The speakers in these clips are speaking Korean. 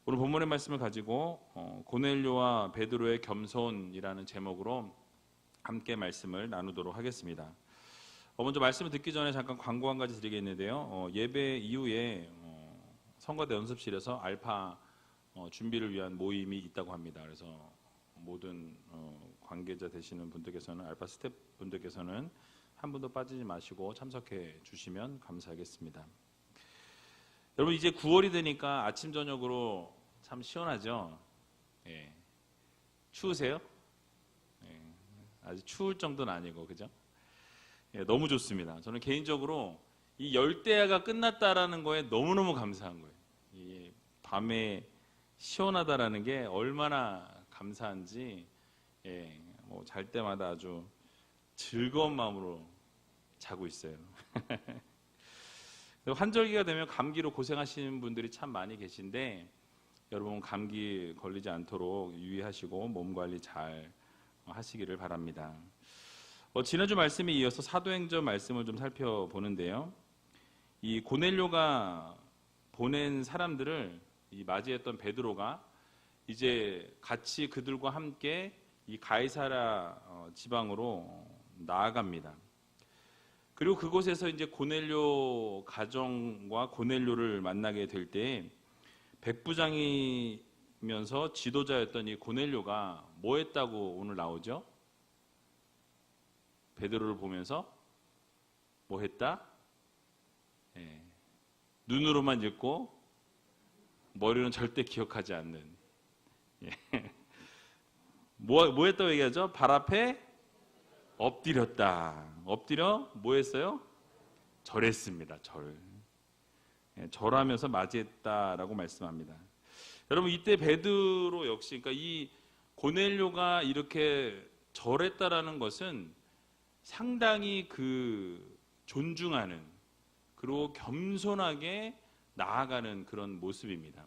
오늘 본문의 말씀을 가지고 고넬료와 베드로의 겸손이라는 제목으로 함께 말씀을 나누도록 하겠습니다. 먼저 말씀을 듣기 전에 잠깐 광고 한 가지 드리겠는데요. 예배 이후에 성가대 연습실에서 알파 준비를 위한 모임이 있다고 합니다. 그래서 모든 관계자 되시는 분들께서는, 알파 스태프 분들께서는 한 분도 빠지지 마시고 참석해 주시면 감사하겠습니다. 여러분, 이제 9월이 되니까 아침 저녁으로 참 시원하죠? 예. 추우세요? 예. 아직 추울 정도는 아니고, 그죠? 예, 너무 좋습니다. 저는 개인적으로 이 열대야가 끝났다라는 거에 너무너무 감사한 거예요. 이 밤에 시원하다라는 게 얼마나 감사한지, 예, 뭐 잘 때마다 아주 즐거운 마음으로 자고 있어요. 환절기가 되면 감기로 고생하시는 분들이 참 많이 계신데, 여러분 감기 걸리지 않도록 유의하시고 몸 관리 잘 하시기를 바랍니다. 지난주 말씀에 이어서 사도행전 말씀을 좀 살펴보는데요. 이 고넬료가 보낸 사람들을 맞이했던 베드로가 이제 같이 그들과 함께 이 가이사랴 지방으로 나아갑니다. 그리고 그곳에서 이제 고넬료 가정과 고넬료를 만나게 될 때 백부장이면서 지도자였던 이 고넬료가 뭐 했다고 오늘 나오죠? 베드로를 보면서 뭐 했다? 예, 눈으로만 읽고 머리는 절대 기억하지 않는, 예. 뭐 했다고 얘기하죠? 발 앞에 엎드렸다. 엎드려 뭐 했어요? 절했습니다. 절하면서 맞이했다라고 말씀합니다. 여러분, 이때 베드로 역시, 그러니까 이 고넬료가 이렇게 절했다라는 것은 상당히 존중하는, 그리고 겸손하게 나아가는 그런 모습입니다.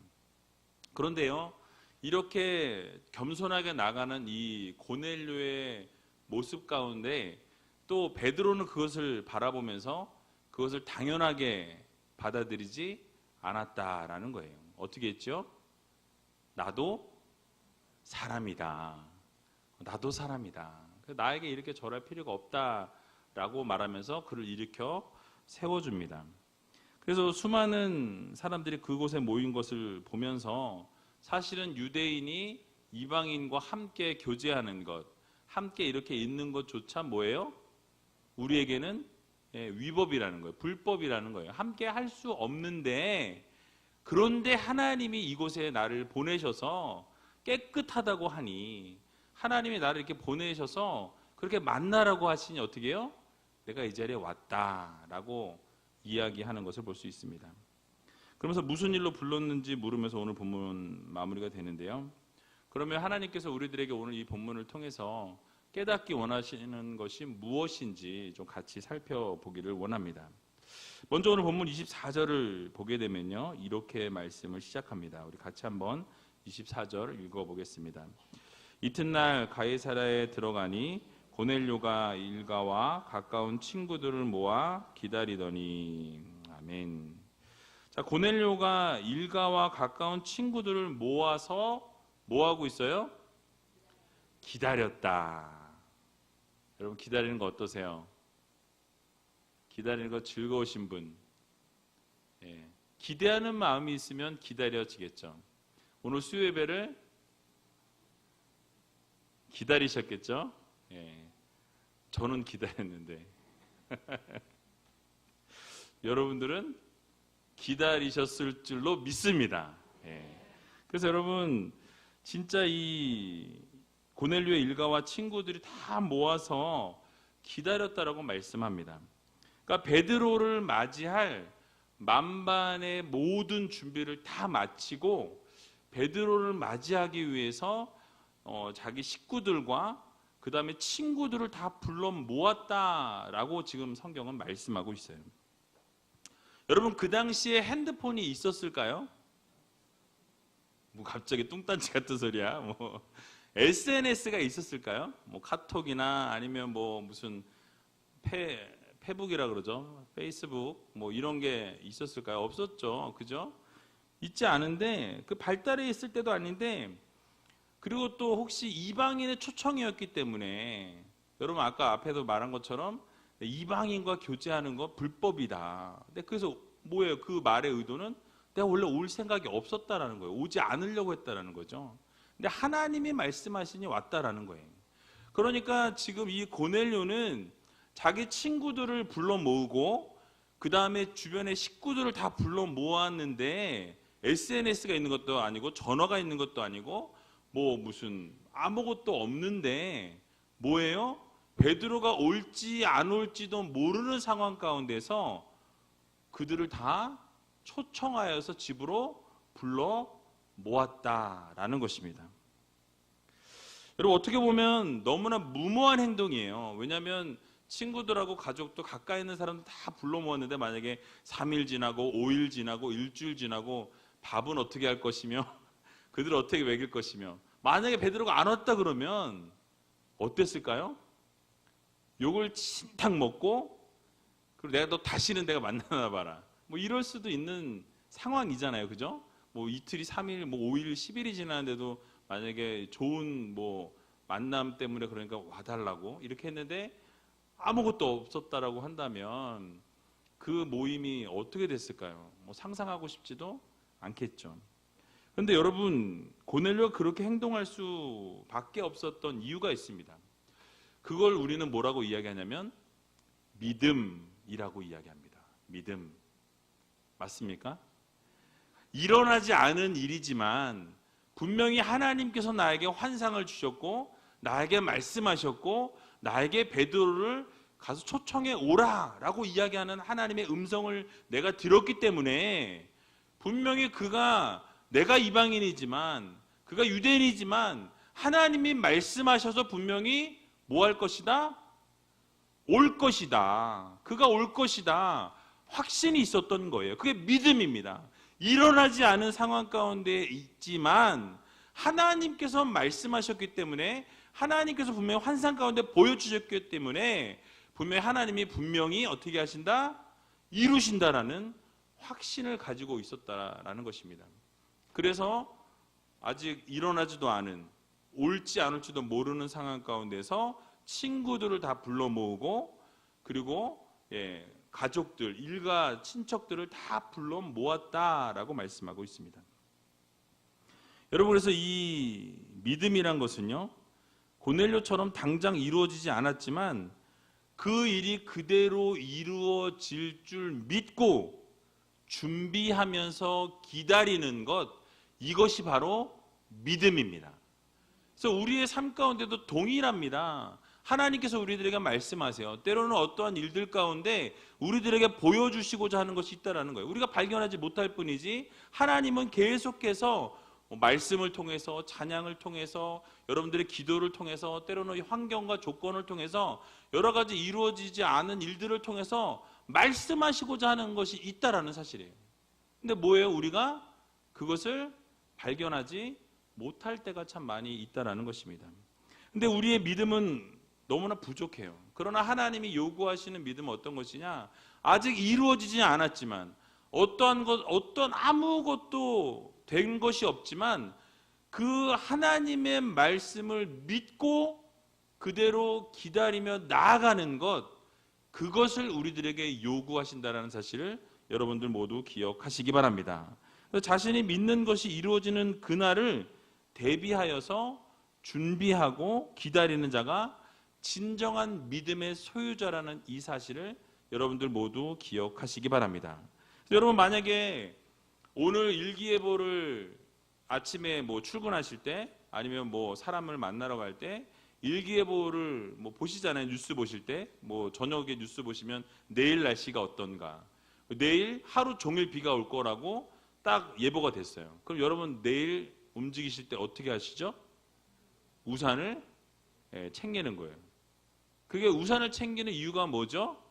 그런데요, 이렇게 겸손하게 나가는 이 고넬료의 모습 가운데 또 베드로는 그것을 바라보면서 그것을 당연하게 받아들이지 않았다라는 거예요. 어떻게 했죠? 나도 사람이다. 나도 사람이다. 나에게 이렇게 절할 필요가 없다라고 말하면서 그를 일으켜 세워줍니다. 그래서 수많은 사람들이 그곳에 모인 것을 보면서 사실은 유대인이 이방인과 함께 교제하는 것, 함께 이렇게 있는 것조차 뭐예요? 우리에게는 위법이라는 거예요. 불법이라는 거예요. 함께 할 수 없는데, 그런데 하나님이 이곳에 나를 보내셔서 깨끗하다고 하니, 하나님이 나를 이렇게 보내셔서 그렇게 만나라고 하시니 어떻게 해요? 내가 이 자리에 왔다라고 이야기하는 것을 볼 수 있습니다. 그러면서 무슨 일로 불렀는지 물으면서 오늘 본문 마무리가 되는데요. 그러면 하나님께서 우리들에게 오늘 이 본문을 통해서 깨닫기 원하시는 것이 무엇인지 좀 같이 살펴보기를 원합니다. 먼저 오늘 본문 24절을 보게 되면요, 이렇게 말씀을 시작합니다. 우리 같이 한번 24절 읽어보겠습니다. 이튿날 가이사랴에 들어가니 고넬료가 일가와 가까운 친구들을 모아 기다리더니. 아멘. 자, 고넬료가 일가와 가까운 친구들을 모아서 뭐 하고 있어요? 기다렸다. 여러분, 기다리는 거 어떠세요? 기다리는 거 즐거우신 분? 예. 기대하는 마음이 있으면 기다려지겠죠. 오늘 수요 예배를 기다리셨겠죠? 예. 저는 기다렸는데 여러분들은 기다리셨을 줄로 믿습니다. 예. 그래서 여러분, 진짜 이 고넬료의 일가와 친구들이 다 모아서 기다렸다라고 말씀합니다. 그러니까 베드로를 맞이할 만반의 모든 준비를 다 마치고 베드로를 맞이하기 위해서 자기 식구들과 그 다음에 친구들을 다 불러 모았다라고 지금 성경은 말씀하고 있어요. 여러분, 그 당시에 핸드폰이 있었을까요? 뭐 갑자기 뚱딴지 같은 소리야. 뭐 SNS가 있었을까요? 뭐 카톡이나 아니면 뭐 무슨 페북이라 그러죠. 페이스북 뭐 이런 게 있었을까요? 없었죠. 그죠? 있지 않은데, 그 발달해 있을 때도 아닌데, 그리고 또 혹시 이방인의 초청이었기 때문에, 여러분 아까 앞에도 말한 것처럼 이방인과 교제하는 거 불법이다. 근데 그래서 뭐예요? 그 말의 의도는 내가 원래 올 생각이 없었다라는 거예요. 오지 않으려고 했다라는 거죠. 근데 하나님이 말씀하시니 왔다라는 거예요. 그러니까 지금 이 고넬료는 자기 친구들을 불러 모으고 그 다음에 주변의 식구들을 다 불러 모았는데 SNS가 있는 것도 아니고 전화가 있는 것도 아니고 뭐 무슨 아무것도 없는데 뭐예요? 베드로가 올지 안 올지도 모르는 상황 가운데서 그들을 다 초청하여서 집으로 불러 모았다라는 것입니다. 여러분 어떻게 보면 너무나 무모한 행동이에요. 왜냐하면 친구들하고 가족도 가까이 있는 사람들 다 불러 모았는데 만약에 3일 지나고 5일 지나고 일주일 지나고 밥은 어떻게 할 것이며 그들을 어떻게 먹일 것이며 만약에 베드로가 안 왔다 그러면 어땠을까요? 욕을 진탕 먹고 그리고 내가 너 다시는 내가 만나나 봐라 뭐 이럴 수도 있는 상황이잖아요. 그죠? 뭐 이틀이 3일 뭐 5일 10일이 지났는데도 만약에 좋은 뭐 만남 때문에 그러니까 와달라고 이렇게 했는데 아무것도 없었다라고 한다면 그 모임이 어떻게 됐을까요? 뭐 상상하고 싶지도 않겠죠. 그런데 여러분 고넬료가 그렇게 행동할 수밖에 없었던 이유가 있습니다. 그걸 우리는 뭐라고 이야기하냐면 믿음이라고 이야기합니다. 믿음. 맞습니까? 일어나지 않은 일이지만 분명히 하나님께서 나에게 환상을 주셨고 나에게 말씀하셨고 나에게 베드로를 가서 초청해 오라라고 이야기하는 하나님의 음성을 내가 들었기 때문에 분명히 그가 내가 이방인이지만 그가 유대인이지만 하나님이 말씀하셔서 분명히 뭐 할 것이다? 올 것이다. 그가 올 것이다. 확신이 있었던 거예요. 그게 믿음입니다. 일어나지 않은 상황 가운데 있지만 하나님께서 말씀하셨기 때문에 하나님께서 분명히 환상 가운데 보여주셨기 때문에 분명히 하나님이 분명히 어떻게 하신다? 이루신다라는 확신을 가지고 있었다라는 것입니다. 그래서 아직 일어나지도 않은 올지 안 올지도 모르는 상황 가운데서 친구들을 다 불러 모으고 그리고 가족들, 일가 친척들을 다 불러 모았다라고 말씀하고 있습니다. 여러분 그래서 이 믿음이란 것은요 고넬료처럼 당장 이루어지지 않았지만 그 일이 그대로 이루어질 줄 믿고 준비하면서 기다리는 것 이것이 바로 믿음입니다. 그래서 우리의 삶 가운데도 동일합니다. 하나님께서 우리들에게 말씀하세요. 때로는 어떠한 일들 가운데 우리들에게 보여주시고자 하는 것이 있다는 거예요. 우리가 발견하지 못할 뿐이지 하나님은 계속해서 말씀을 통해서 찬양을 통해서 여러분들의 기도를 통해서 때로는 환경과 조건을 통해서 여러 가지 이루어지지 않은 일들을 통해서 말씀하시고자 하는 것이 있다라는 사실이에요. 근데 뭐예요? 우리가 그것을 발견하지 못할 때가 참 많이 있다라는 것입니다. 근데 우리의 믿음은 너무나 부족해요. 그러나 하나님이 요구하시는 믿음은 어떤 것이냐? 아직 이루어지지 않았지만 어떤 아무것도 된 것이 없지만 그 하나님의 말씀을 믿고 그대로 기다리며 나아가는 것 그것을 우리들에게 요구하신다는 사실을 여러분들 모두 기억하시기 바랍니다. 자신이 믿는 것이 이루어지는 그날을 대비하여서 준비하고 기다리는 자가 진정한 믿음의 소유자라는 이 사실을 여러분들 모두 기억하시기 바랍니다. 여러분 만약에 오늘 일기예보를 아침에 뭐 출근하실 때 아니면 뭐 사람을 만나러 갈 때 일기예보를 뭐 보시잖아요. 뉴스 보실 때 뭐 저녁에 뉴스 보시면 내일 날씨가 어떤가 내일 하루 종일 비가 올 거라고 딱 예보가 됐어요. 그럼 여러분 내일 움직이실 때 어떻게 하시죠? 우산을 챙기는 거예요. 그게 우산을 챙기는 이유가 뭐죠?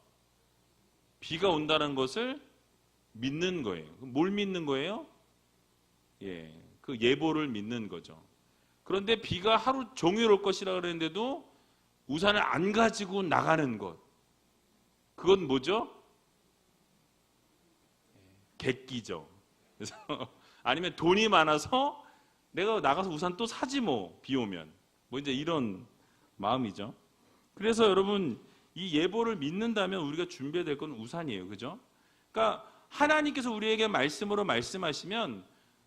비가 온다는 것을 믿는 거예요. 뭘 믿는 거예요? 그 예보를 믿는 거죠. 그런데 비가 하루 종일 올 것이라 그랬는데도 우산을 안 가지고 나가는 것. 그건 뭐죠? 객기죠. 그래서 아니면 돈이 많아서 내가 나가서 우산 또 사지 뭐, 비 오면. 뭐 이제 이런 마음이죠. 그래서 여러분, 이 예보를 믿는다면 우리가 준비해야 될 건 우산이에요. 그죠? 그러니까 하나님께서 우리에게 말씀으로 말씀하시면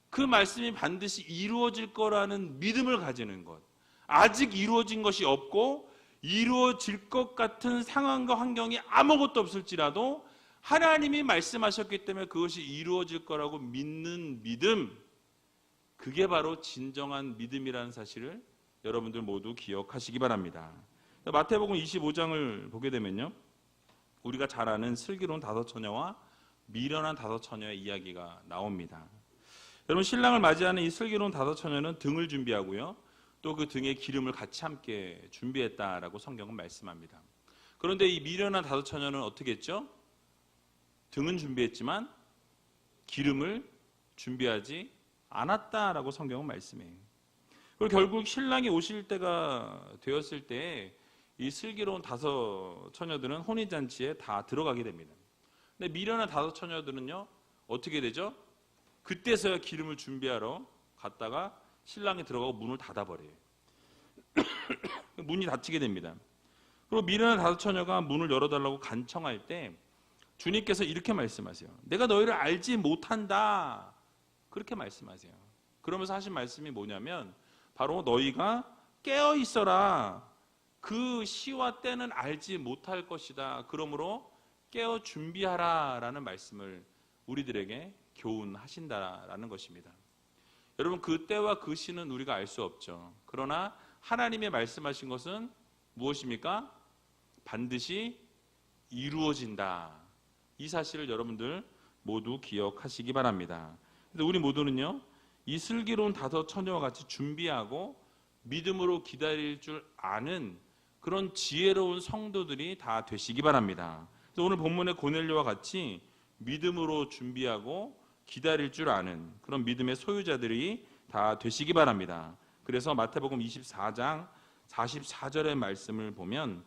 그 말씀이 반드시 이루어질 거라는 믿음을 가지는 것. 아직 이루어진 것이 없고 이루어질 것 같은 상황과 환경이 아무것도 없을지라도 하나님이 말씀하셨기 때문에 그것이 이루어질 거라고 믿는 믿음, 그게 바로 진정한 믿음이라는 사실을 여러분들 모두 기억하시기 바랍니다. 마태복음 25장을 보게 되면요, 우리가 잘 아는 슬기로운 다섯 처녀와 미련한 다섯 처녀의 이야기가 나옵니다. 여러분, 신랑을 맞이하는 이 슬기로운 다섯 처녀는 등을 준비하고요, 또 그 등에 기름을 같이 함께 준비했다라고 성경은 말씀합니다. 그런데 이 미련한 다섯 처녀는 어떻게 했죠? 등은 준비했지만 기름을 준비하지 않았다라고 성경은 말씀해요. 그리고 결국 신랑이 오실 때가 되었을 때 이 슬기로운 다섯 처녀들은 혼인잔치에 다 들어가게 됩니다. 근데 미련한 다섯 처녀들은요, 어떻게 되죠? 그때서야 기름을 준비하러 갔다가 신랑이 들어가고 문을 닫아버려요. 문이 닫히게 됩니다. 그리고 미련한 다섯 처녀가 문을 열어달라고 간청할 때 주님께서 이렇게 말씀하세요. 내가 너희를 알지 못한다. 그렇게 말씀하세요. 그러면서 하신 말씀이 뭐냐면 바로 너희가 깨어 있어라. 그 시와 때는 알지 못할 것이다. 그러므로 깨어 준비하라 라는 말씀을 우리들에게 교훈하신다라는 것입니다. 여러분, 그 때와 그 시는 우리가 알 수 없죠. 그러나 하나님의 말씀하신 것은 무엇입니까? 반드시 이루어진다. 이 사실을 여러분들 모두 기억하시기 바랍니다. 그래서 우리 모두는요, 이 슬기로운 다섯 처녀와 같이 준비하고 믿음으로 기다릴 줄 아는 그런 지혜로운 성도들이 다 되시기 바랍니다. 그래서 오늘 본문의 고넬료와 같이 믿음으로 준비하고 기다릴 줄 아는 그런 믿음의 소유자들이 다 되시기 바랍니다. 그래서 마태복음 24장 44절의 말씀을 보면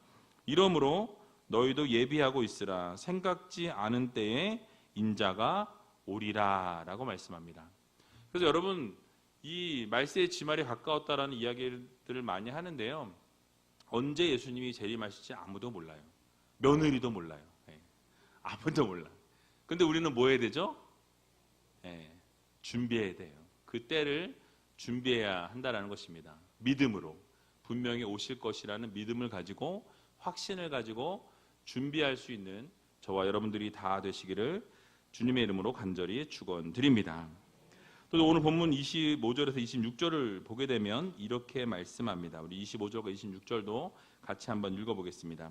이러므로 너희도 예비하고 있으라. 생각지 않은 때에 인자가 오리라 라고 말씀합니다. 그래서 여러분, 이 말세의 지말이 가까웠다라는 이야기들을 많이 하는데요, 언제 예수님이 재림하실지 아무도 몰라요. 며느리도 몰라요. 아무도 몰라. 근데 우리는 뭐 해야 되죠? 준비해야 돼요. 그 때를 준비해야 한다는 것입니다. 믿음으로 분명히 오실 것이라는 믿음을 가지고, 확신을 가지고 준비할 수 있는 저와 여러분들이 다 되시기를 주님의 이름으로 간절히 축원드립니다. 또 오늘 본문 25절에서 26절을 보게 되면 이렇게 말씀합니다. 우리 25절과 26절도 같이 한번 읽어보겠습니다.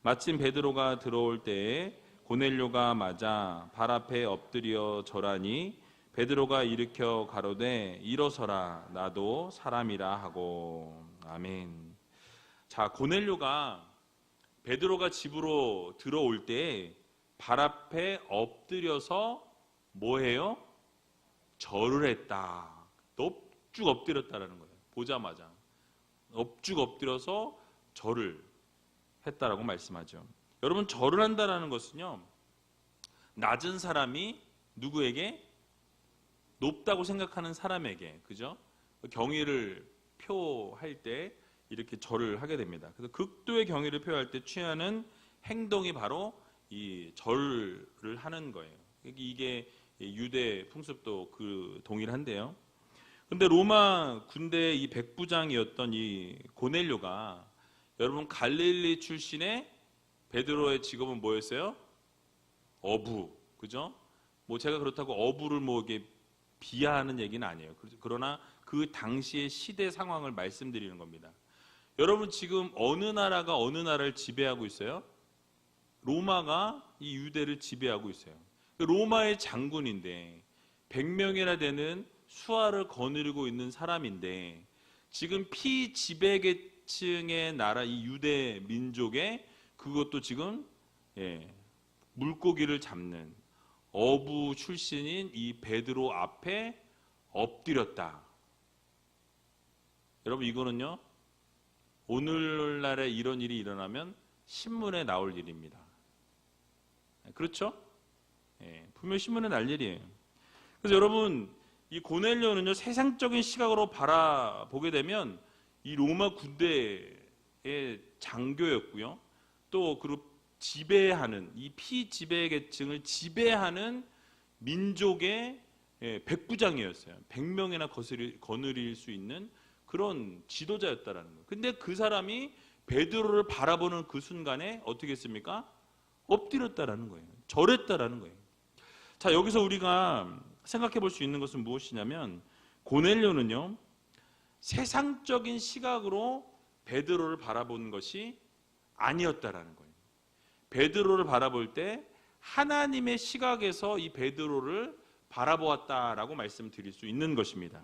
마침 베드로가 들어올 때에 고넬료가 맞아 발 앞에 엎드려 절하니 베드로가 일으켜 가로되 일어서라, 나도 사람이라 하고. 아멘. 자, 고넬료가 베드로가 집으로 들어올 때 발 앞에 엎드려서 뭐해요? 절을 했다. 넙죽 엎드렸다라는 거예요. 보자마자 넙죽 엎드려서 절을 했다라고 말씀하죠. 여러분, 절을 한다라는 것은요, 낮은 사람이 누구에게? 높다고 생각하는 사람에게, 그죠? 경의를 표할 때 이렇게 절을 하게 됩니다. 그래서 극도의 경의를 표할 때 취하는 행동이 바로 이 절을 하는 거예요. 이게 유대 풍습도 그 동일한데요. 근데 로마 군대의 이 백부장이었던 이 고넬료가, 여러분, 갈릴리 출신의 베드로의 직업은 뭐였어요? 어부, 그죠? 뭐 제가 그렇다고 어부를 뭐 이게 비하하는 얘기는 아니에요. 그러나 그 당시의 시대 상황을 말씀드리는 겁니다. 여러분, 지금 어느 나라가 어느 나라를 지배하고 있어요? 로마가 이 유대를 지배하고 있어요. 로마의 장군인데 100명이나 되는 수하를 거느리고 있는 사람인데, 지금 피지배계층의 나라 이 유대 민족의 그것도 지금 물고기를 잡는 어부 출신인 이 베드로 앞에 엎드렸다. 여러분, 이거는요, 오늘날에 이런 일이 일어나면 신문에 나올 일입니다. 그렇죠? 분명히 신문에 날 일이에요. 그래서 여러분, 이 고넬료는요, 세상적인 시각으로 바라보게 되면 이 로마 군대의 장교였고요. 또 그리고 지배하는 이 피지배 계층을 지배하는 민족의 백부장이었어요. 100명이나 거느릴 수 있는 그런 지도자였다라는 거예요. 근데 그 사람이 베드로를 바라보는 그 순간에 어떻게 했습니까? 엎드렸다라는 거예요. 절했다라는 거예요. 자, 여기서 우리가 생각해 볼 수 있는 것은 무엇이냐면 고넬료는요, 세상적인 시각으로 베드로를 바라본 것이 아니었다라는 거예요. 베드로를 바라볼 때 하나님의 시각에서 이 베드로를 바라보았다라고 말씀드릴 수 있는 것입니다.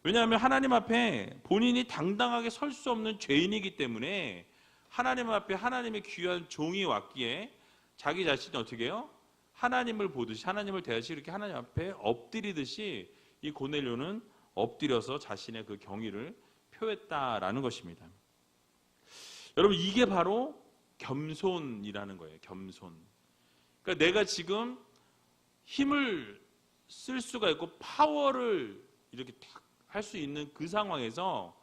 왜냐하면 하나님 앞에 본인이 당당하게 설 수 없는 죄인이기 때문에 하나님 앞에 하나님의 귀한 종이 왔기에 자기 자신이 어떻게 해요? 하나님을 보듯이, 하나님을 대하시 이렇게 하나님 앞에 엎드리듯이 이 고넬료는 엎드려서 자신의 그 경의를 표했다라는 것입니다. 여러분, 이게 바로 겸손이라는 거예요. 겸손. 그러니까 내가 지금 힘을 쓸 수가 있고 파워를 이렇게 탁 할 수 있는 그 상황에서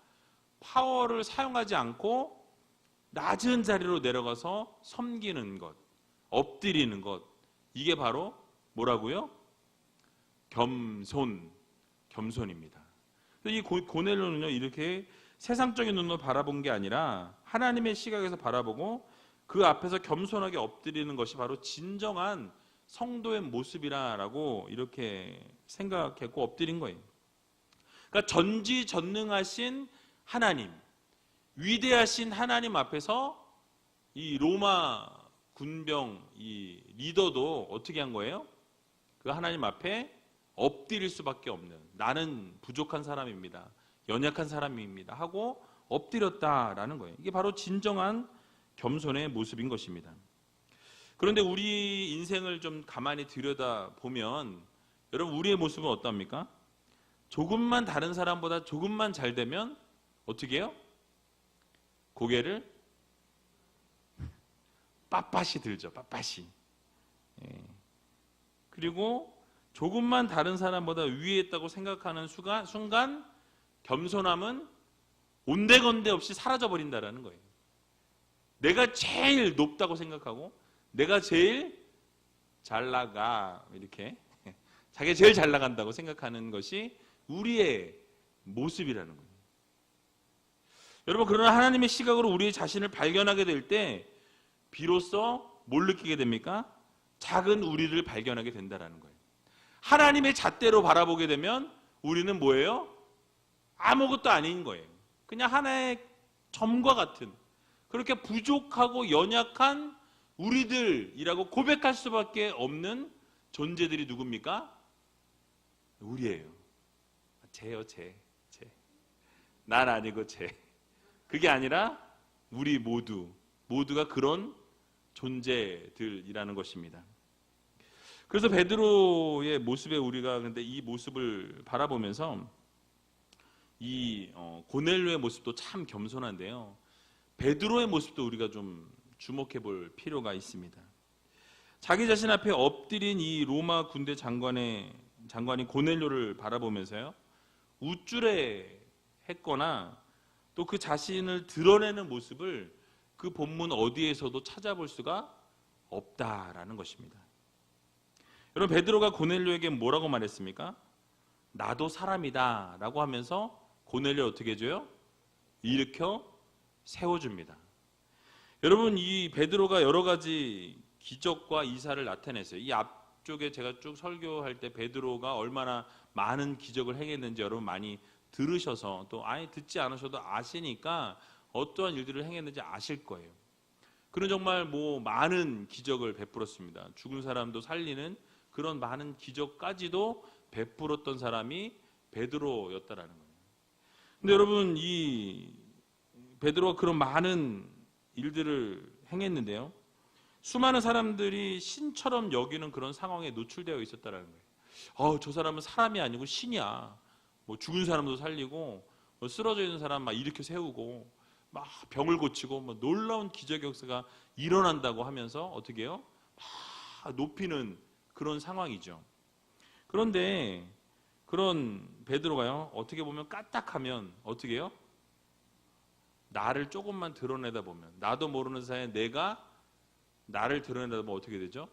파워를 사용하지 않고 낮은 자리로 내려가서 섬기는 것, 엎드리는 것, 이게 바로 뭐라고요? 겸손입니다. 이 고넬료는요, 이렇게 세상적인 눈으로 바라본 게 아니라 하나님의 시각에서 바라보고 그 앞에서 겸손하게 엎드리는 것이 바로 진정한 성도의 모습이라고 이렇게 생각했고 엎드린 거예요. 그러니까 전지전능하신 하나님, 위대하신 하나님 앞에서 이 로마 군병 이 리더도 어떻게 한 거예요? 그 하나님 앞에 엎드릴 수밖에 없는, 나는 부족한 사람입니다, 연약한 사람입니다 하고 엎드렸다라는 거예요. 이게 바로 진정한 겸손의 모습인 것입니다. 그런데 우리 인생을 좀 가만히 들여다보면 여러분, 우리의 모습은 어떻습니까? 조금만 다른 사람보다 조금만 잘 되면 어떻게 해요? 고개를 빳빳이 들죠. 빳빳이. 그리고 조금만 다른 사람보다 위에 있다고 생각하는 순간 겸손함은 온데건데 없이 사라져버린다라는 거예요. 내가 제일 높다고 생각하고 내가 제일 잘 나가, 이렇게 자기가 제일 잘 나간다고 생각하는 것이 우리의 모습이라는 거예요. 여러분, 그러나 하나님의 시각으로 우리 자신을 발견하게 될 때 비로소 뭘 느끼게 됩니까? 작은 우리를 발견하게 된다는 거예요. 하나님의 잣대로 바라보게 되면 우리는 뭐예요? 아무것도 아닌 거예요. 그냥 하나의 점과 같은, 그렇게 부족하고 연약한 우리들이라고 고백할 수밖에 없는 존재들이 누굽니까? 우리예요. 쟤요, 쟤. 난 아니고 쟤. 그게 아니라 우리 모두가 그런 존재들이라는 것입니다. 그래서 베드로의 모습에 우리가 근데 이 모습을 바라보면서 이 고넬료의 모습도 참 겸손한데요, 베드로의 모습도 우리가 좀 주목해 볼 필요가 있습니다. 자기 자신 앞에 엎드린 이 로마 군대 장관이 고넬료를 바라보면서요, 우쭐해 했거나 또 그 자신을 드러내는 모습을 그 본문 어디에서도 찾아볼 수가 없다라는 것입니다. 여러분, 베드로가 고넬료에게 뭐라고 말했습니까? 나도 사람이다 라고 하면서 고넬료 어떻게 해줘요? 일으켜 세워줍니다. 여러분, 이 베드로가 여러 가지 기적과 이사를 나타냈어요. 이 앞쪽에 제가 쭉 설교할 때 베드로가 얼마나 많은 기적을 행했는지 여러분 많이 들으셔서, 또 아예 듣지 않으셔도 아시니까 어떠한 일들을 행했는지 아실 거예요. 그는 정말 많은 기적을 베풀었습니다. 죽은 사람도 살리는 그런 많은 기적까지도 베풀었던 사람이 베드로였다라는 거예요. 근데 여러분, 이 베드로가 그런 많은 일들을 행했는데요, 수많은 사람들이 신처럼 여기는 그런 상황에 노출되어 있었다라는 거예요. 저 사람은 사람이 아니고 신이야. 죽은 사람도 살리고, 쓰러져 있는 사람 막 일으켜 세우고, 막 병을 고치고, 놀라운 기적 역사가 일어난다고 하면서 어떻게 해요? 막 높이는 그런 상황이죠. 그런데 그런 베드로가요, 어떻게 보면 까딱하면 어떻게 해요? 나를 조금만 드러내다 보면, 나도 모르는 사이에 내가 나를 드러내다 보면 어떻게 되죠?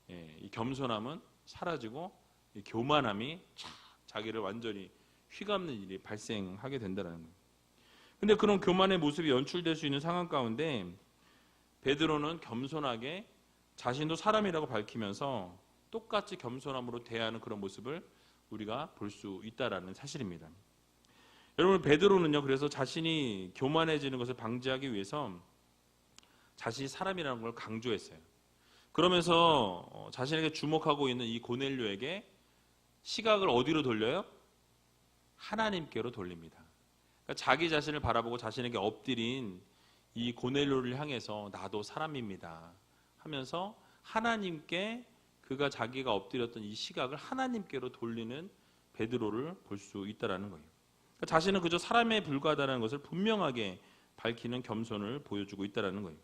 이 겸손함은 사라지고 이 교만함이 자기를 완전히 휘감는 일이 발생하게 된다는 거예요. 근데 그런 교만의 모습이 연출될 수 있는 상황 가운데 베드로는 겸손하게 자신도 사람이라고 밝히면서 똑같이 겸손함으로 대하는 그런 모습을 우리가 볼 수 있다라는 사실입니다. 여러분, 베드로는요, 그래서 자신이 교만해지는 것을 방지하기 위해서 자신이 사람이라는 걸 강조했어요. 그러면서 자신에게 주목하고 있는 이 고넬료에게 시각을 어디로 돌려요? 하나님께로 돌립니다. 그러니까 자기 자신을 바라보고 자신에게 엎드린 이 고넬료를 향해서 나도 사람입니다 하면서 하나님께, 그가 자기가 엎드렸던 이 시각을 하나님께로 돌리는 베드로를 볼 수 있다는 거예요. 그러니까 자신은 그저 사람에 불과하다는 것을 분명하게 밝히는 겸손을 보여주고 있다는 거예요.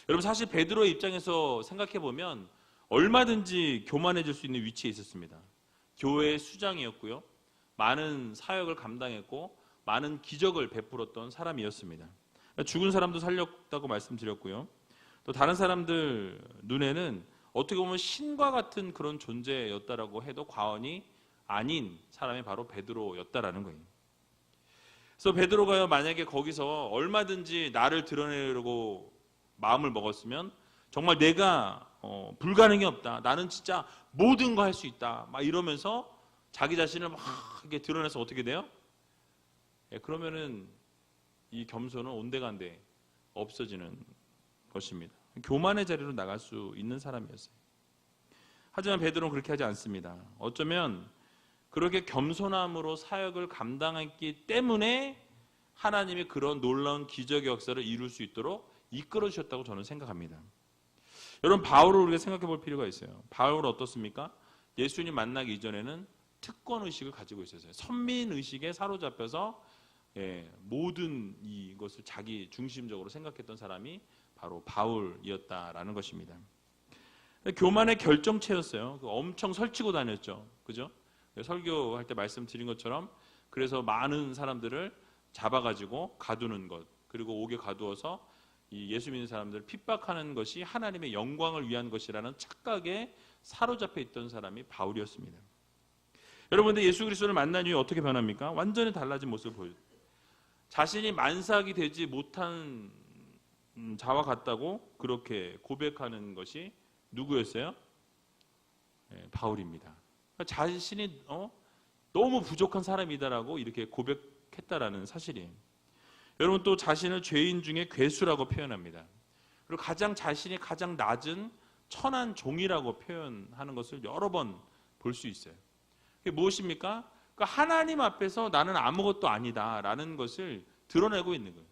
여러분, 사실 베드로의 입장에서 생각해 보면 얼마든지 교만해질 수 있는 위치에 있었습니다. 교회의 수장이었고요, 많은 사역을 감당했고 많은 기적을 베풀었던 사람이었습니다. 죽은 사람도 살렸다고 말씀드렸고요, 또 다른 사람들 눈에는 어떻게 보면 신과 같은 그런 존재였다라고 해도 과언이 아닌 사람이 바로 베드로였다라는 거예요. 그래서 베드로가요, 만약에 거기서 얼마든지 나를 드러내려고 마음을 먹었으면 정말 내가 불가능이 없다, 나는 진짜 모든 거 할 수 있다, 막 이러면서 자기 자신을 막 이렇게 드러내서 어떻게 돼요? 그러면은 이 겸손은 온데간데 없어지는 것입니다. 교만의 자리로 나갈 수 있는 사람이었어요. 하지만 베드로는 그렇게 하지 않습니다. 어쩌면 그렇게 겸손함으로 사역을 감당했기 때문에 하나님이 그런 놀라운 기적의 역사를 이룰 수 있도록 이끌어 주셨다고 저는 생각합니다. 여러분, 바울을 우리가 생각해 볼 필요가 있어요. 바울은 어떻습니까? 예수님 만나기 이전에는 특권의식을 가지고 있었어요. 선민의식에 사로잡혀서 모든 이것을 자기 중심적으로 생각했던 사람이 바로 바울이었다라는 것입니다. 교만의 결정체였어요. 엄청 설치고 다녔죠. 그죠? 설교할 때 말씀드린 것처럼 그래서 많은 사람들을 잡아가지고 가두는 것, 그리고 옥에 가두어서 이 예수 믿는 사람들을 핍박하는 것이 하나님의 영광을 위한 것이라는 착각에 사로잡혀 있던 사람이 바울이었습니다. 여러분들, 예수 그리스도를 만난 이후에 어떻게 변합니까? 완전히 달라진 모습을 보여요. 자신이 만삭이 되지 못한 자와 같다고 그렇게 고백하는 것이 누구였어요? 바울입니다. 그러니까 자신이 너무 부족한 사람이다라고 이렇게 고백했다라는 사실이에요. 여러분, 또 자신을 죄인 중에 괴수라고 표현합니다. 그리고 자신이 가장 낮은 천한 종이라고 표현하는 것을 여러 번 볼 수 있어요. 그게 무엇입니까? 그러니까 하나님 앞에서 나는 아무것도 아니다라는 것을 드러내고 있는 거예요.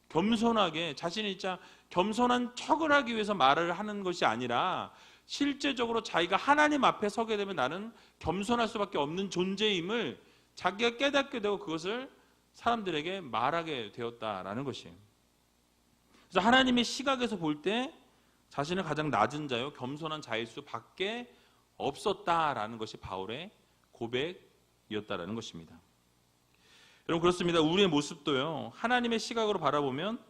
겸손하게 자신이 진짜 겸손한 척을 하기 위해서 말을 하는 것이 아니라 실제적으로 자기가 하나님 앞에 서게 되면 나는 겸손할 수밖에 없는 존재임을 자기가 깨닫게 되고 그것을 사람들에게 말하게 되었다라는 것이에요. 그래서 하나님의 시각에서 볼 때 자신은 가장 낮은 자요, 겸손한 자일 수밖에 없었다라는 것이 바울의 고백이었다라는 것입니다. 여러분, 그렇습니다. 우리의 모습도요, 하나님의 시각으로 바라보면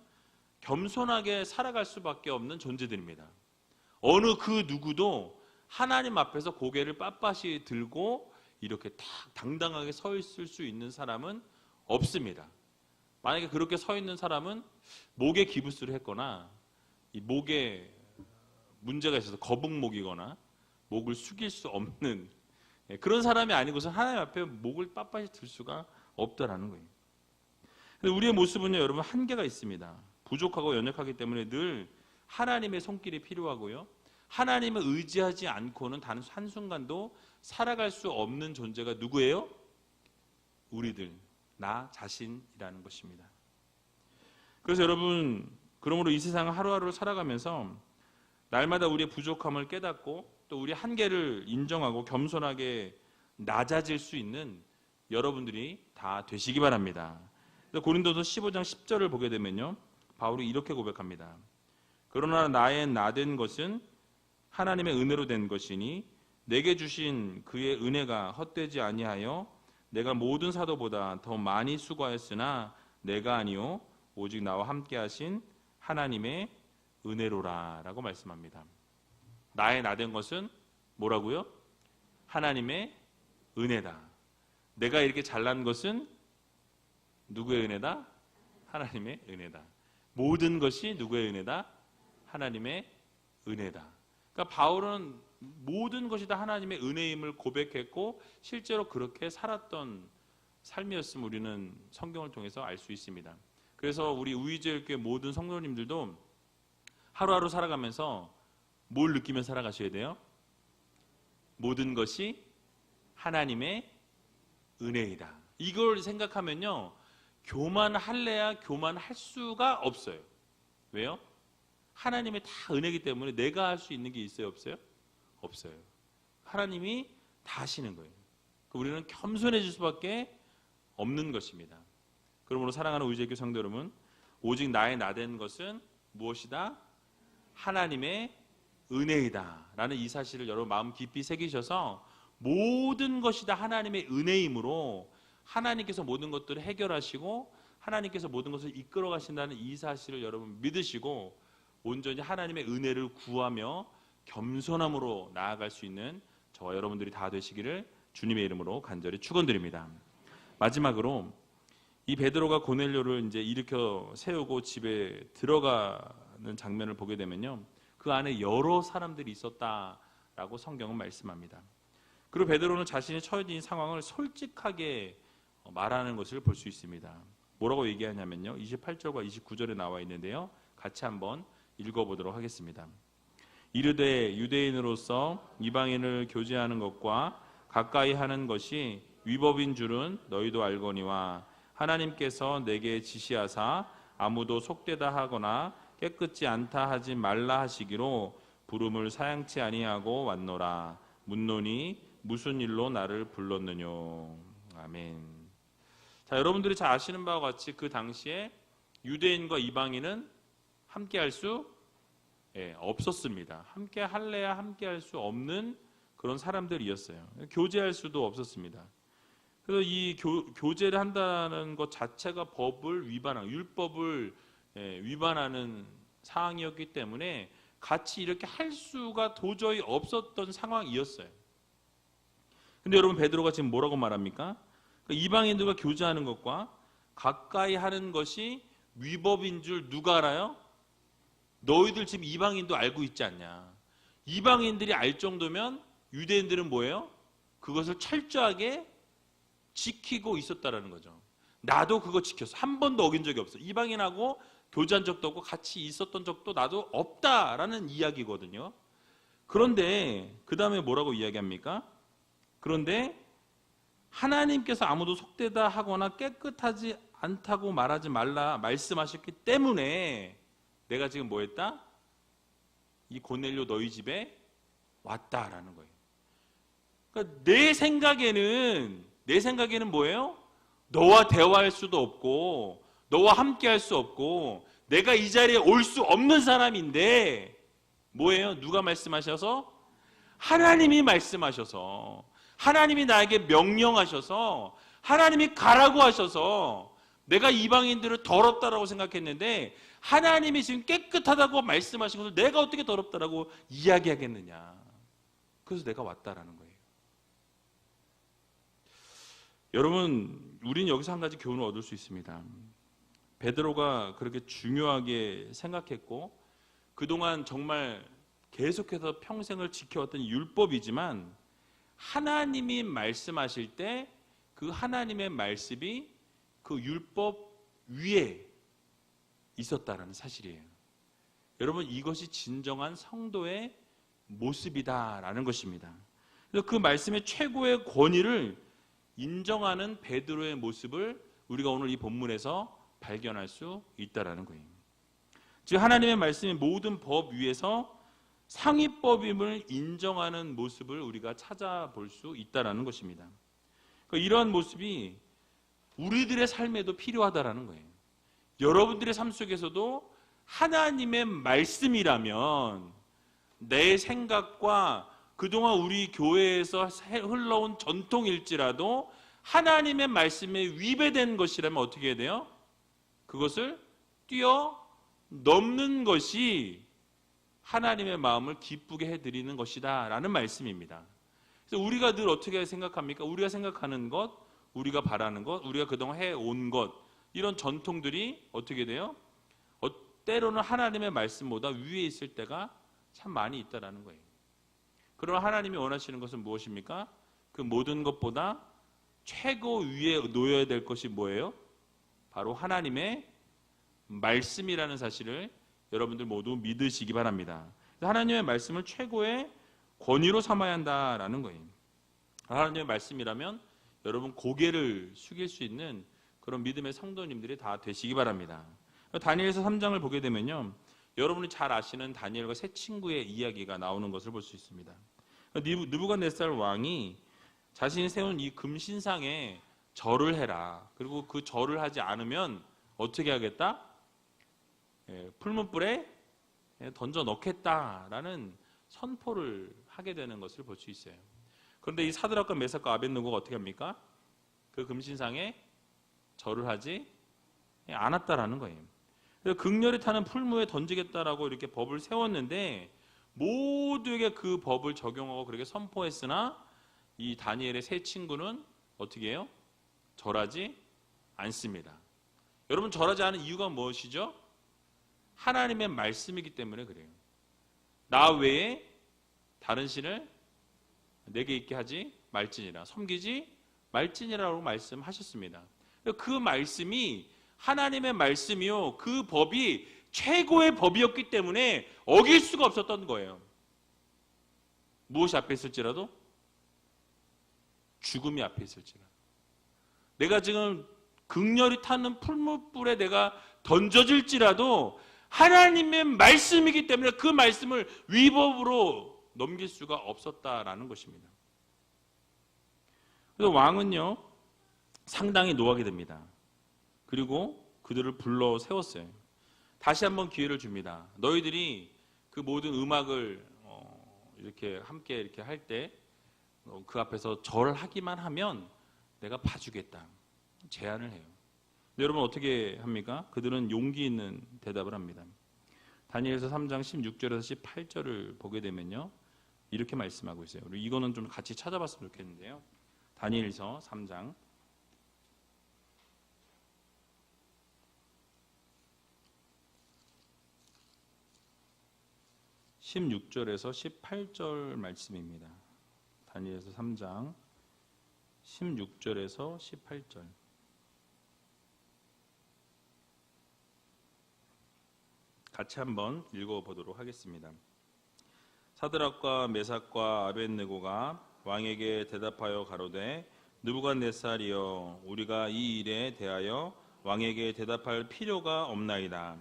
겸손하게 살아갈 수밖에 없는 존재들입니다. 어느 그 누구도 하나님 앞에서 고개를 빳빳이 들고 이렇게 딱 당당하게 서 있을 수 있는 사람은 없습니다. 만약에 그렇게 서 있는 사람은 목에 기부스를 했거나 이 목에 문제가 있어서 거북목이거나 목을 숙일 수 없는 그런 사람이 아니고서 하나님 앞에 목을 빳빳이 들 수가 없다라는 거예요. 근데 우리의 모습은요, 여러분, 한계가 있습니다. 부족하고 연약하기 때문에 늘 하나님의 손길이 필요하고요, 하나님을 의지하지 않고는 단 한순간도 살아갈 수 없는 존재가 누구예요? 우리들, 나 자신이라는 것입니다. 그래서 여러분, 그러므로 이 세상을 하루하루 살아가면서 날마다 우리의 부족함을 깨닫고 또 우리의 한계를 인정하고 겸손하게 낮아질 수 있는 여러분들이 다 되시기 바랍니다. 고린도서 15장 10절을 보게 되면요, 바울이 이렇게 고백합니다. 그러나 나의 나된 것은 하나님의 은혜로 된 것이니 내게 주신 그의 은혜가 헛되지 아니하여 내가 모든 사도보다 더 많이 수고하였으나 내가 아니요 오직 나와 함께 하신 하나님의 은혜로라 라고 말씀합니다. 나의 나된 것은 뭐라고요? 하나님의 은혜다. 내가 이렇게 잘난 것은 누구의 은혜다? 하나님의 은혜다. 모든 것이 누구의 은혜다? 하나님의 은혜다. 그러니까 바울은 모든 것이 다 하나님의 은혜임을 고백했고 실제로 그렇게 살았던 삶이었음을 우리는 성경을 통해서 알 수 있습니다. 그래서 우리 우이제일교회 모든 성도님들도 하루하루 살아가면서 뭘 느끼며 살아가셔야 돼요? 모든 것이 하나님의 은혜이다. 이걸 생각하면요, 교만할래야 교만할 수가 없어요. 왜요? 하나님의 다 은혜이기 때문에 내가 할 수 있는 게 있어요, 없어요? 없어요. 하나님이 다 하시는 거예요. 우리는 겸손해질 수밖에 없는 것입니다. 그러므로 사랑하는 우이제일교회 성도 여러분, 오직 나의 나된 것은 무엇이다? 하나님의 은혜이다 라는 이 사실을 여러분 마음 깊이 새기셔서 모든 것이 다 하나님의 은혜이므로 하나님께서 모든 것들을 해결하시고 하나님께서 모든 것을 이끌어 가신다는 이 사실을 여러분 믿으시고 온전히 하나님의 은혜를 구하며 겸손함으로 나아갈 수 있는 저와 여러분들이 다 되시기를 주님의 이름으로 간절히 축원드립니다. 마지막으로 이 베드로가 고넬료를 이제 일으켜 세우고 집에 들어가는 장면을 보게 되면요, 그 안에 여러 사람들이 있었다라고 성경은 말씀합니다. 그리고 베드로는 자신이 처해진 상황을 솔직하게 말하는 것을 볼 수 있습니다. 뭐라고 얘기하냐면요, 28절과 29절에 나와 있는데요, 같이 한번 읽어보도록 하겠습니다. 이르되 유대인으로서 이방인을 교제하는 것과 가까이 하는 것이 위법인 줄은 너희도 알거니와 하나님께서 내게 지시하사 아무도 속되다 하거나 깨끗지 않다 하지 말라 하시기로 부름을 사양치 아니하고 왔노라. 묻노니 무슨 일로 나를 불렀느뇨. 아멘. 자, 여러분들이 잘 아시는 바와 같이 그 당시에 유대인과 이방인은 함께 할 수 없었습니다. 함께 할래야 함께 할 수 없는 그런 사람들이었어요. 교제할 수도 없었습니다. 그래서 이 교제를 한다는 것 자체가 법을 위반하는, 율법을 위반하는 상황이었기 때문에 같이 이렇게 할 수가 도저히 없었던 상황이었어요. 근데 여러분, 베드로가 지금 뭐라고 말합니까? 이방인들과 교제하는 것과 가까이 하는 것이 위법인 줄 누가 알아요? 너희들 지금 이방인도 알고 있지 않냐. 이방인들이 알 정도면 유대인들은 뭐예요? 그것을 철저하게 지키고 있었다라는 거죠. 나도 그거 지켰어. 한 번도 어긴 적이 없어. 이방인하고 교제한 적도 없고 같이 있었던 적도 나도 없다라는 이야기거든요. 그런데 그 다음에 뭐라고 이야기합니까? 그런데 하나님께서 아무도 속되다 하거나 깨끗하지 않다고 말하지 말라 말씀하셨기 때문에 내가 지금 뭐 했다? 이 고넬료 너희 집에 왔다라는 거예요. 그러니까 내 생각에는 뭐예요? 너와 대화할 수도 없고 너와 함께 할 수 없고 내가 이 자리에 올 수 없는 사람인데 뭐예요? 누가 말씀하셔서? 하나님이 말씀하셔서, 하나님이 나에게 명령하셔서, 하나님이 가라고 하셔서 내가 이방인들을 더럽다라고 생각했는데 하나님이 지금 깨끗하다고 말씀하신 것을 내가 어떻게 더럽다라고 이야기하겠느냐. 그래서 내가 왔다라는 거예요. 여러분, 우리는 여기서 한 가지 교훈을 얻을 수 있습니다. 베드로가 그렇게 중요하게 생각했고 그동안 정말 계속해서 평생을 지켜왔던 율법이지만 하나님이 말씀하실 때 그 하나님의 말씀이 그 율법 위에 있었다는 사실이에요. 여러분, 이것이 진정한 성도의 모습이다라는 것입니다. 그래서 그 말씀의 최고의 권위를 인정하는 베드로의 모습을 우리가 오늘 이 본문에서 발견할 수 있다라는 거예요. 즉 하나님의 말씀이 모든 법 위에서 상위법임을 인정하는 모습을 우리가 찾아볼 수 있다라는 것입니다. 그러니까 이러한 모습이 우리들의 삶에도 필요하다라는 거예요. 여러분들의 삶 속에서도 하나님의 말씀이라면 내 생각과 그동안 우리 교회에서 흘러온 전통일지라도 하나님의 말씀에 위배된 것이라면 어떻게 해야 돼요? 그것을 뛰어넘는 것이 하나님의 마음을 기쁘게 해드리는 것이다 라는 말씀입니다. 그래서 우리가 늘 어떻게 생각합니까? 우리가 생각하는 것, 우리가 바라는 것, 우리가 그동안 해온 것, 이런 전통들이 어떻게 돼요? 때로는 하나님의 말씀보다 위에 있을 때가 참 많이 있다라는 거예요. 그러나 하나님이 원하시는 것은 무엇입니까? 그 모든 것보다 최고 위에 놓여야 될 것이 뭐예요? 바로 하나님의 말씀이라는 사실을 여러분들 모두 믿으시기 바랍니다. 하나님의 말씀을 최고의 권위로 삼아야 한다라는 거예요. 하나님의 말씀이라면 여러분 고개를 숙일 수 있는 그런 믿음의 성도님들이 다 되시기 바랍니다. 다니엘서 3장을 보게 되면요, 여러분이 잘 아시는 다니엘과 세 친구의 이야기가 나오는 것을 볼 수 있습니다. 느부갓네살 왕이 자신이 세운 이 금신상에 절을 해라. 그리고 그 절을 하지 않으면 어떻게 하겠다? 풀무불에 던져 넣겠다라는 선포를 하게 되는 것을 볼 수 있어요. 그런데 이 사드락과 메삭과 아벳느고가 어떻게 합니까? 그 금신상에 절을 하지 않았다라는 거예요. 그래서 극렬히 타는 풀무에 던지겠다라고 이렇게 법을 세웠는데 모두에게 그 법을 적용하고 그렇게 선포했으나 이 다니엘의 세 친구는 어떻게 해요? 절하지 않습니다. 여러분, 절하지 않은 이유가 무엇이죠? 하나님의 말씀이기 때문에 그래요. 나 외에 다른 신을 내게 있게 하지 말지니라, 섬기지 말지니라고 말씀하셨습니다. 그 말씀이 하나님의 말씀이요, 그 법이 최고의 법이었기 때문에 어길 수가 없었던 거예요. 무엇이 앞에 있을지라도, 죽음이 앞에 있을지라도, 내가 지금 극렬히 타는 풀무불에 내가 던져질지라도 하나님의 말씀이기 때문에 그 말씀을 위법으로 넘길 수가 없었다라는 것입니다. 그래서 왕은요, 상당히 노하게 됩니다. 그리고 그들을 불러 세웠어요. 다시 한번 기회를 줍니다. 너희들이 그 모든 음악을 이렇게 함께 이렇게 할 때 그 앞에서 절하기만 하면 내가 봐주겠다. 제안을 해요. 여러분 어떻게 합니까? 그들은 용기 있는 대답을 합니다. 다니엘서 3장 16절에서 18절을 보게 되면요, 이렇게 말씀하고 있어요. 우리 이거는 좀 같이 찾아봤으면 좋겠는데요. 다니엘서 3장 16절에서 18절 말씀입니다. 다니엘서 3장 16절에서 18절. 같이 한번 읽어보도록 하겠습니다. 사드락과 메삭과 아벳느고가 왕에게 대답하여 가로되, 느부갓네살이여, 우리가 이 일에 대하여 왕에게 대답할 필요가 없나이다.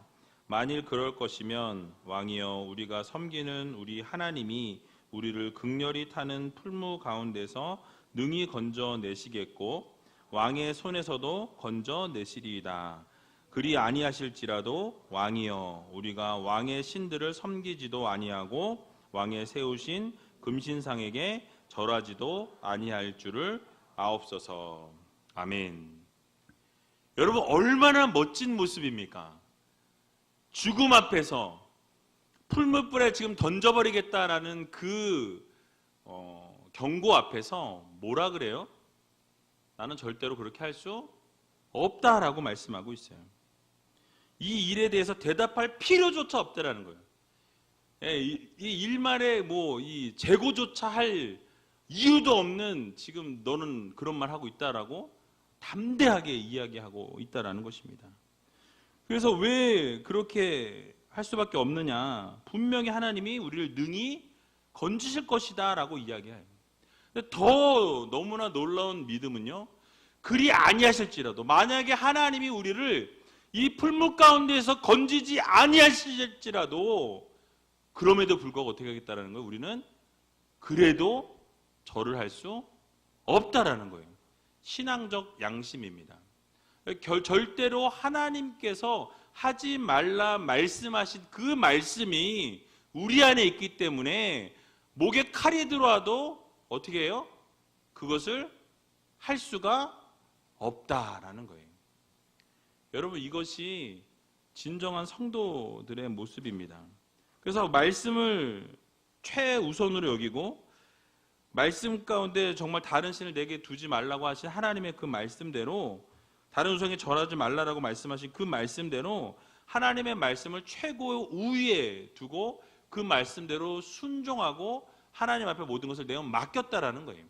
만일 그럴 것이면 왕이여, 우리가 섬기는 우리 하나님이 우리를 극렬히 타는 풀무 가운데서 능히 건져내시겠고 왕의 손에서도 건져내시리이다. 그리 아니하실지라도 왕이여, 우리가 왕의 신들을 섬기지도 아니하고 왕의 세우신 금신상에게 절하지도 아니할 줄을 아옵소서. 아멘. 여러분, 얼마나 멋진 모습입니까? 죽음 앞에서 풀무불에 지금 던져버리겠다라는 그 경고 앞에서 뭐라 그래요? 나는 절대로 그렇게 할 수 없다라고 말씀하고 있어요. 이 일에 대해서 대답할 필요조차 없다라는 거예요. 이 일말에 이 재고조차 할 이유도 없는 지금 너는 그런 말 하고 있다라고 담대하게 이야기하고 있다라는 것입니다. 그래서 왜 그렇게 할 수밖에 없느냐? 분명히 하나님이 우리를 능히 건지실 것이다 라고 이야기해요. 근데 더 너무나 놀라운 믿음은요, 그리 아니하실지라도, 만약에 하나님이 우리를 이 풀무 가운데에서 건지지 아니하실지라도 그럼에도 불구하고 어떻게 하겠다라는 거예요? 우리는 그래도 절을 할 수 없다라는 거예요. 신앙적 양심입니다. 절대로 하나님께서 하지 말라 말씀하신 그 말씀이 우리 안에 있기 때문에 목에 칼이 들어와도 어떻게 해요? 그것을 할 수가 없다라는 거예요. 여러분, 이것이 진정한 성도들의 모습입니다. 그래서 말씀을 최우선으로 여기고 말씀 가운데 정말 다른 신을 내게 두지 말라고 하신 하나님의 그 말씀대로, 다른 우상에 절하지 말라라고 말씀하신 그 말씀대로 하나님의 말씀을 최고 우위에 두고 그 말씀대로 순종하고 하나님 앞에 모든 것을 내어 맡겼다라는 거예요.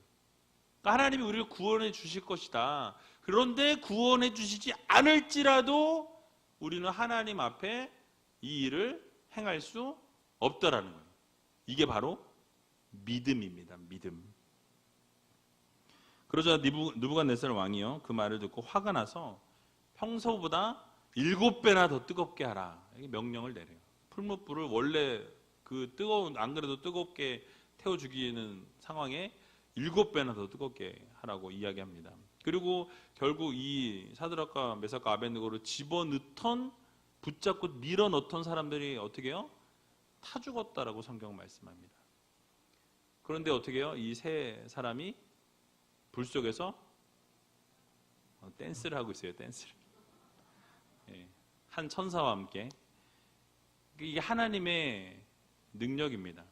그러니까 하나님이 우리를 구원해 주실 것이다. 그런데 구원해 주시지 않을지라도 우리는 하나님 앞에 이 일을 행할 수 없다라는 거예요. 이게 바로 믿음입니다. 믿음. 그러자 느부갓네살 왕이요, 그 말을 듣고 화가 나서 평소보다 7배나 더 뜨겁게 하라, 이게 명령을 내려요. 풀무불을 원래 그 뜨거운, 안 그래도 뜨겁게 태워 죽이는 상황에 7배나 더 뜨겁게 하라고 이야기합니다. 그리고 결국 이 사드락과 메삭과 아벳느고를 집어넣던, 붙잡고 밀어넣던 사람들이 어떻게 해요? 타 죽었다라고 성경 말씀합니다. 그런데 어떻게 해요? 이 세 사람이 불 속에서 댄스를 하고 있어요. 댄스를. 한 천사와 함께. 이게 하나님의 능력입니다.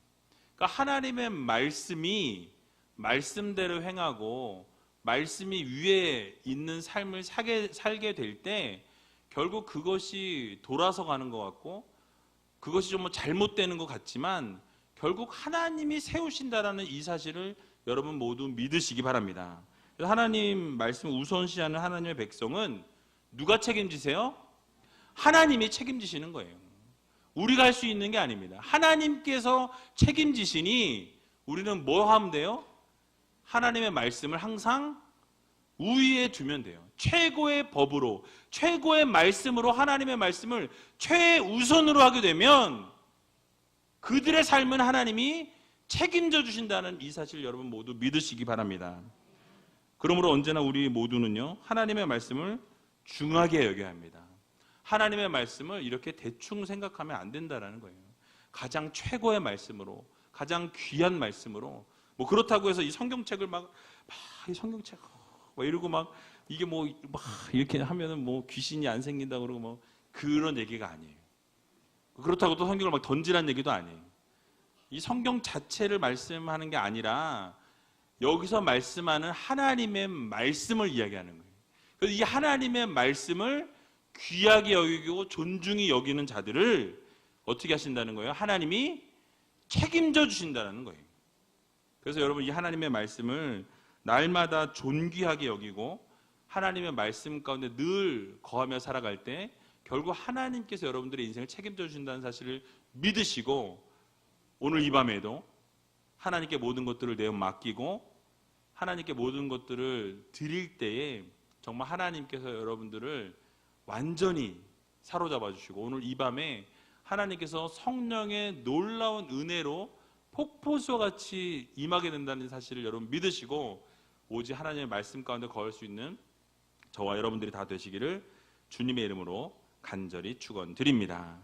그러니까 하나님의 말씀이 말씀대로 행하고 말씀이 위에 있는 삶을 살게 될 때 결국 그것이 돌아서 가는 것 같고 그것이 좀 잘못되는 것 같지만 결국 하나님이 세우신다라는 이 사실을 여러분 모두 믿으시기 바랍니다. 그래서 하나님 말씀 우선시하는 하나님의 백성은 누가 책임지세요? 하나님이 책임지시는 거예요. 우리가 할 수 있는 게 아닙니다. 하나님께서 책임지시니 우리는 뭐 하면 돼요? 하나님의 말씀을 항상 우위에 두면 돼요. 최고의 법으로, 최고의 말씀으로 하나님의 말씀을 최우선으로 하게 되면 그들의 삶은 하나님이 책임져 주신다는 이 사실 여러분 모두 믿으시기 바랍니다. 그러므로 언제나 우리 모두는요, 하나님의 말씀을 중하게 여겨야 합니다. 하나님의 말씀을 이렇게 대충 생각하면 안 된다는 거예요. 가장 최고의 말씀으로, 가장 귀한 말씀으로. 뭐 그렇다고 해서 이 성경책을 이 성경책 이러고 이게 막 이렇게 하면은 뭐 귀신이 안 생긴다 그러고 뭐 그런 얘기가 아니에요. 그렇다고 또 성경을 던지라는 얘기도 아니에요. 이 성경 자체를 말씀하는 게 아니라 여기서 말씀하는 하나님의 말씀을 이야기하는 거예요. 그래서 이 하나님의 말씀을 귀하게 여기고 존중히 여기는 자들을 어떻게 하신다는 거예요? 하나님이 책임져 주신다는 거예요. 그래서 여러분 이 하나님의 말씀을 날마다 존귀하게 여기고 하나님의 말씀 가운데 늘 거하며 살아갈 때 결국 하나님께서 여러분들의 인생을 책임져 주신다는 사실을 믿으시고 오늘 이 밤에도 하나님께 모든 것들을 내어 맡기고 하나님께 모든 것들을 드릴 때에 정말 하나님께서 여러분들을 완전히 사로잡아 주시고 오늘 이 밤에 하나님께서 성령의 놀라운 은혜로 폭포수와 같이 임하게 된다는 사실을 여러분 믿으시고 오직 하나님의 말씀 가운데 거할 수 있는 저와 여러분들이 다 되시기를 주님의 이름으로 간절히 축원드립니다.